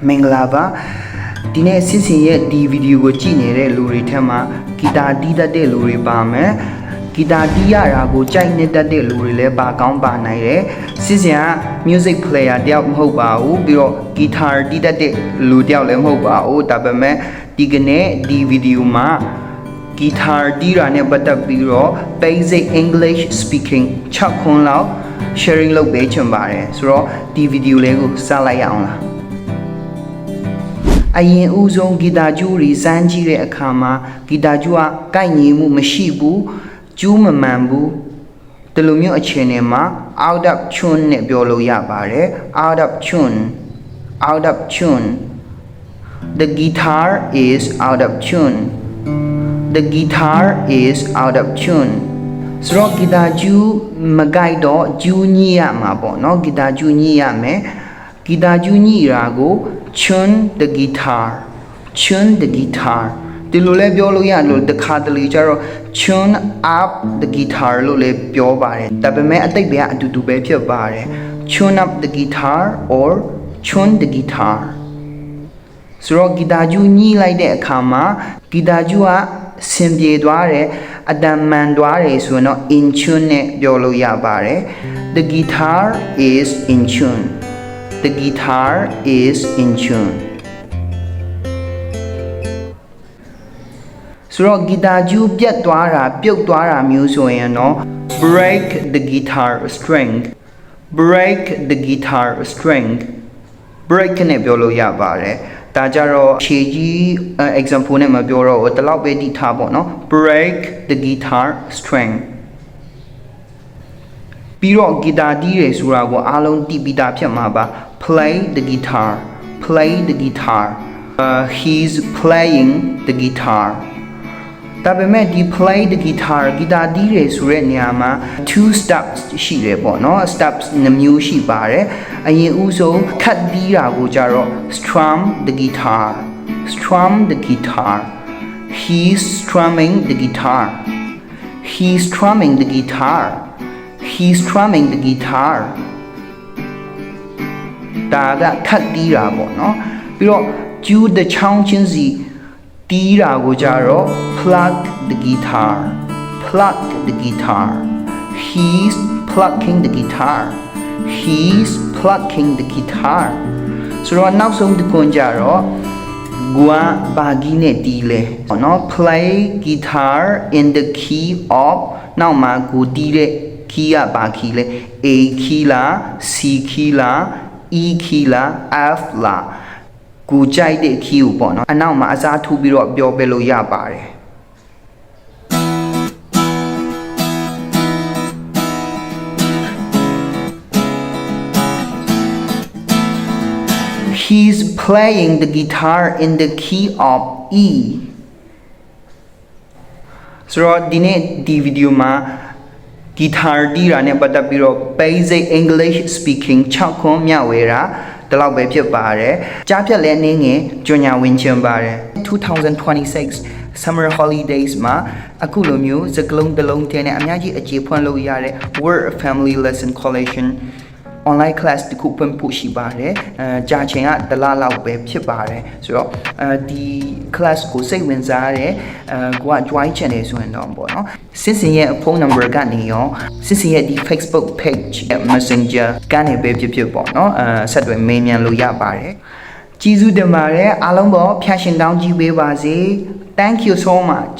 မင်္ဂလာပါဒီနေ့စစ်စင်ရဲ့ဒီဗီဒီယိုကိုကြည့်နေတဲ့လူတွေထက်မှာဂီတာတီးတတ်တဲ့လူတွေပါမယ်ဂီတာတီးရတာကိုကြိုက်နေတတ်တဲ့လူတွေလည်းပါကောင်းပါနိုင်တယ်စစ်စင်က music player တယောက်မဟုတ်ပါဘူးပြီးတော့ဂီတာတီးတတ်တဲ့လူတယောက်လည်းမဟုတ်ပါဘူးဒါပေမဲ့ဒီကနေ့ဒီဗီဒီယိုမှာဂီတာတီးတာနဲ့ပတ်သက်ပြီးတော့ basic English speaking 6ခွန်းလောက် sharing လုပ်ပေးချင်ပါတယ်ဆိုတော့ဒီဗီဒီယိုလေးကိုစလိုက်ရအောင်လားအရင်ဦးဆုံးဂီတာကျူးရီစမ်းကြည့်တဲ့အခါမှာဂီတာကျူးကကိုက်ညီမှုမရှိဘူးကျူးမမှန်ဘူးဒီလိုမျိုးအခြေအနေမှာ out of tune နဲ့ပြောလို့ရပါတယ် out of tune out of tune the guitar is out of tune the guitar is out of tune ဆိုတော့ဂီတာကျူးမကိုက်တော့ကျူးညှိရမှာပေါ့နော်ဂီတာကျူးညှိရမယ်ဂီတာကျူးညှိတာကိုtune the guitar tune the guitar ဒီလိုလဲပြောလို့ရလို့တခါတလေကျတော့ tune up the guitar လို့လဲပြောပါတယ်ဒါပေမဲ့အတိတ်ပဲအတူတူပဲဖြစ်ပါတယ် tune up the guitar or tune the guitar ဆိုတော့ဂီတာကျူးညှိလိုက်တဲ့အခါမှာဂီတာကျူးကစင်ပြေသွားတယ်အတန်မှန်သွားတယ်ဆိုရင်တော့ in tune နဲ့ပြောလို့ရပါတယ် the guitar is in tune The guitar is in tune ဆိုတော့ဂီတာကျူးပြတ်သွားတာပြုတ်သွားတာမျိုးဆိုရင်တော့ break the guitar string break the guitar string break နဲ့ပြောလို့ရပါတယ်ဒါကြတော့ခြေကြီး example နဲ့မပြောတော့ဘူးဒီလောက်ပဲတည်ထားပေါ့နော် break the guitar stringပြီးတော့ဂီတာတီးတယ်ဆိုတာကိုအားလုံးတီးပြီးသားဖြစ်မှာပါ play the guitar play the guitar he's playing the guitar ဒါပေမဲ့ဒီ play the guitar ဂီတာတီးတယ်ဆိုတဲ့နေရာမှာ two steps ရှိတယ်ပေါ့နော် steps 2မျိုးရှိပါတယ်အရင်ဦးဆုံးခတ်တီးတာကိုကြတော့ strum the guitar strum the guitar he's strumming the guitar he's strumming the guitar He's strumming the guitar ဒါကခတ်တီးတာပေါ့နော်ပြီးတော့ကျူးတဲ့ချောင်းချင်းစီတီးတာကိုကြတော့ plug the guitar plug the guitar He's plucking the guitar He's plucking the guitar ဆိုတော့နောက်ဆုံးတစ်ခွန်းကြတော့ကိုကဘာဂီနဲ့တီးလဲပေါ့နော် play guitar in the key of နောက်မှာကိုတီးတဲ့ key ကဘာ key လဲ A key လား C key လား E key လား F လားကိုကြိုက်တဲ့ key ကိုပေါ့နော်အနောက်မှာအစားထိုးပြီးတော့ပြောပြလို့ရပါတယ် He's playing the guitar in the key of E ဆိုတော့ဒီနေ့ဒီဗီဒီယိုမှာဂီတာတီးတာနဲ့ပတ်သက်ပြီးတော့ basic English speaking 6ခွန်းမျှဝေတာဒီလောက်ပဲဖြစ်ပါတယ်ကြားဖြတ်လဲနေငယ်ကြွညာဝင်ချင်ပါတယ်2026 summer holidays မှာအခုလိုမျိုးစကလုံးတစ်လုံးထဲနဲ့အများကြီးအခြေဖွင့်လို့ရတဲ့ word family lesson collection online class တခုဖွင့်ဖို့ရှိပါတယ်ကြာချိန်ကတစ်လလောက်ပဲဖြစ်ပါတယ်ဆိုတော့ဒီ class ကိုစိတ်ဝင်စားတဲ့ကိုက join channel ဆိုရင်တော့ပေါ့နော်စစ်စင်ရဲ့ဖုန်းနံပါတ်ကနေရောစစ်စင်ရဲ့ဒီ Facebook page Messenger ကနေပဲဖြစ်ပေါ့နော်ဆက်သွယ်မေးမြန်းလို့ရပါတယ်ကျေးဇူးတင်ပါတယ်အားလုံးပေါ်ဖျာရှင်ကောင်းကြီးပေးပါစေ Thank you so much